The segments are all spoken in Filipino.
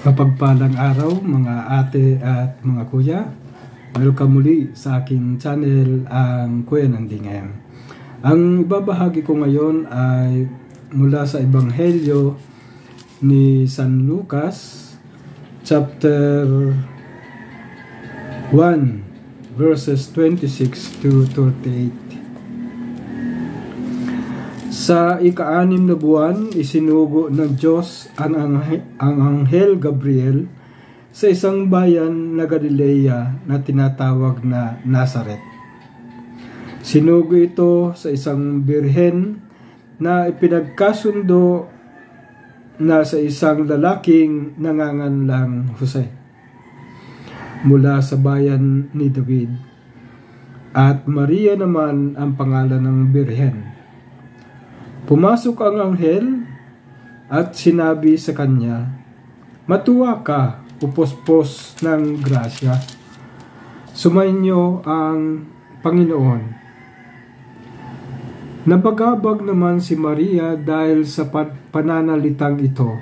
Mapagpalang araw mga ate at mga kuya. Welcome muli sa aking channel, ang Kuya Nandingan. Ang ibabahagi ko ngayon ay mula sa Ebanghelyo ni San Lucas, chapter 1, verses 26 to 38. Sa ika-6 na buwan, isinugo ng Diyos ang Anghel Gabriel sa isang bayan na Galilea na tinatawag na Nazaret. Sinugo ito sa isang birhen na ipinagkasundo na sa isang lalaking nanganganlang Jose, mula sa bayan ni David, at Maria naman ang pangalan ng birhen. Pumasok ang anghel at sinabi sa kanya, "Matuwa ka, upospos ng grasya. Sumainyo ang Panginoon." Nabagabag naman si Maria dahil sa pananalitang ito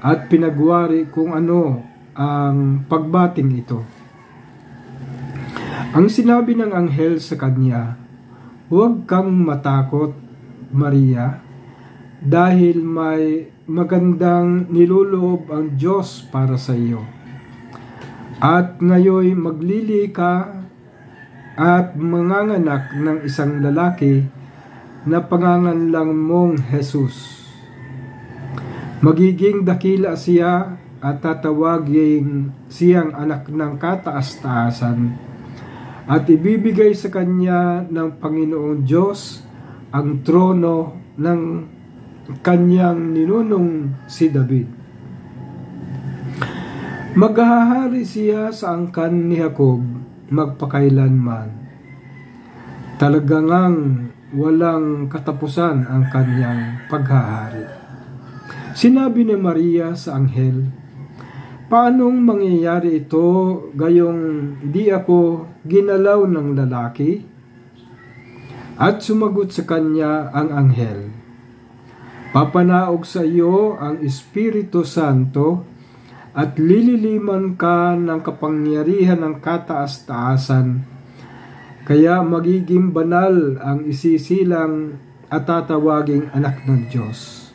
at pinagwari kung ano ang pagbating ito. Ang sinabi ng anghel sa kanya, "Huwag kang matakot, Maria, dahil may magandang niluloob ang Diyos para sa iyo. At ngayon maglili ka at manganganak ng isang lalaki na panganganlang mong Jesus. Magiging dakila siya at tatawagin siyang anak ng kataas-taasan, at ibibigay sa kanya ng Panginoong Diyos ang trono ng kanyang ninunong si David. Maghahari siya sa angkan ni Jacob magpakailanman. Talagang walang katapusan ang kanyang paghahari." Sinabi ni Maria sa anghel, "Paanong mangyayari ito gayong di ako ginalaw ng lalaki?" At sumagot sa kanya ang anghel, "Papanaog sa iyo ang Espiritu Santo at lililiman ka ng kapangyarihan ng kataas-taasan. Kaya magiging banal ang isisilang at tatawaging anak ng Diyos.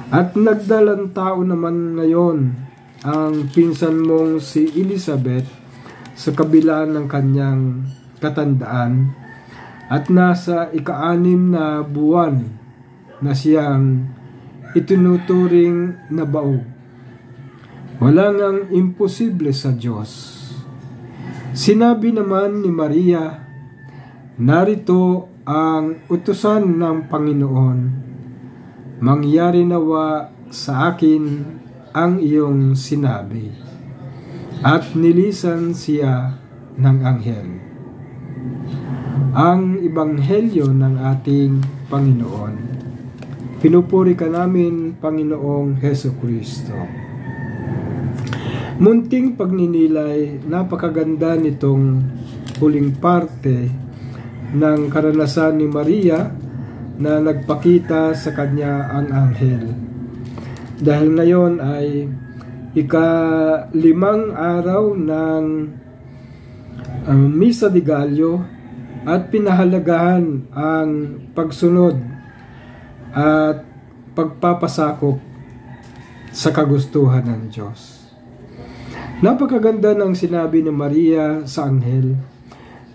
At nagdalang tao naman ngayon ang pinsan mong si Elizabeth sa kabila ng kanyang katandaan, at nasa ika-6 na buwan na siyang itinuturing na baog. Wala ngang imposible sa Diyos." Sinabi naman ni Maria, "Narito ang utusan ng Panginoon. Mangyari nawa sa akin ang iyong sinabi." At nilisan siya ng anghel. Ang Ebanghelyo ng ating Panginoon. Pinupuri ka namin, Panginoong Hesukristo. Munting pagninilay, napakaganda nitong huling parte ng karanasan ni Maria na nagpakita sa kanya ang anghel. Dahil ngayon ay ika-5 araw ng Misa de Gallo, at pinahalagahan ang pagsunod at pagpapasakop sa kagustuhan ng Diyos. Napakaganda ng sinabi ni Maria sa anghel,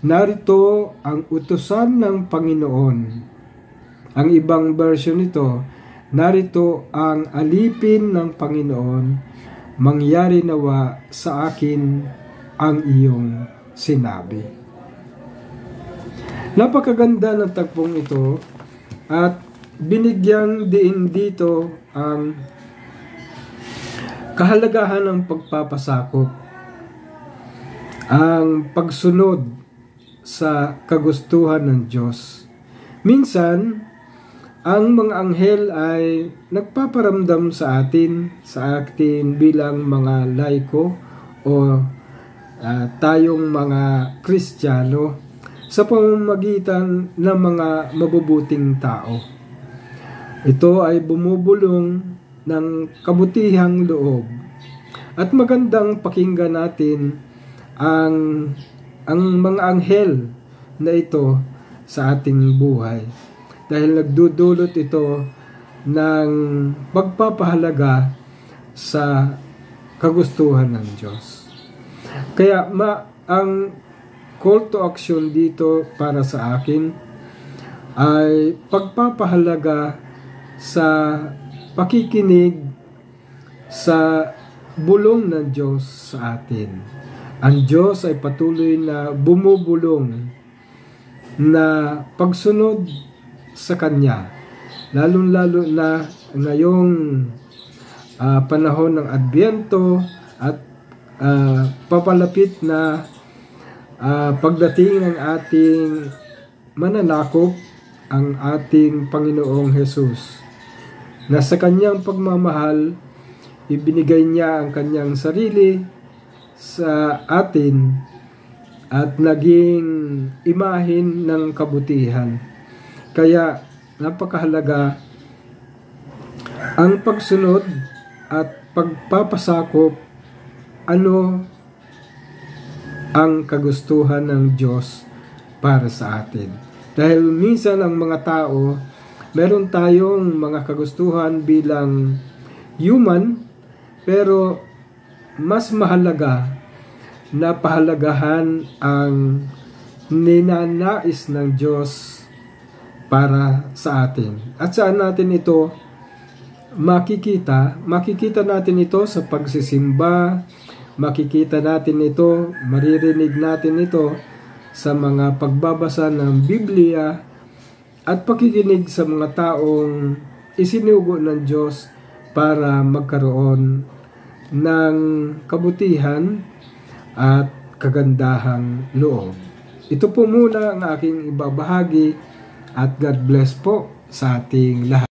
"Narito ang utusan ng Panginoon." Ang ibang version nito, "Narito ang alipin ng Panginoon, mangyari nawa sa akin ang iyong sinabi." Napakaganda ng tagpong ito, at binigyang diin dito ang kahalagahan ng pagpapasakop, ang pagsunod sa kagustuhan ng Diyos. Minsan, ang mga anghel ay nagpaparamdam sa atin bilang mga laiko o tayong mga Kristiyano sa pamamagitan ng mga mabubuting tao. Ito ay bumubulong ng kabutihang loob At magandang pakinggan natin ang mga anghel na ito sa ating buhay. Dahil nagdudulot ito ng pagpapahalaga sa kagustuhan ng Diyos. Kaya ang call to action dito para sa akin ay pagpapahalaga sa pakikinig sa bulong ng Diyos sa atin. Ang Diyos ay patuloy na bumubulong na pagsunod sa Kanya, lalong-lalo na ngayong panahon ng Adbyento at papalapit na pagdating ng ating mananakop, ang ating Panginoong Hesus, na sa Kanyang pagmamahal ibinigay Niya ang Kanyang sarili sa atin at naging imahin ng kabutihan. Kaya napakahalaga ang pagsunod at pagpapasakop ano ang kagustuhan ng Diyos para sa atin. Dahil minsan ang mga tao, meron tayong mga kagustuhan bilang human, pero mas mahalaga na pahalagahan ang ninanais ng Diyos para sa atin. At saan natin ito makikita? Makikita natin ito sa pagsisimba, makikita natin ito, maririnig natin ito sa mga pagbabasa ng Biblia at pakikinig sa mga taong isinugo ng Diyos para magkaroon ng kabutihan at kagandahang loob. Ito po muna ang aking ibabahagi at God bless po sa ating lahat.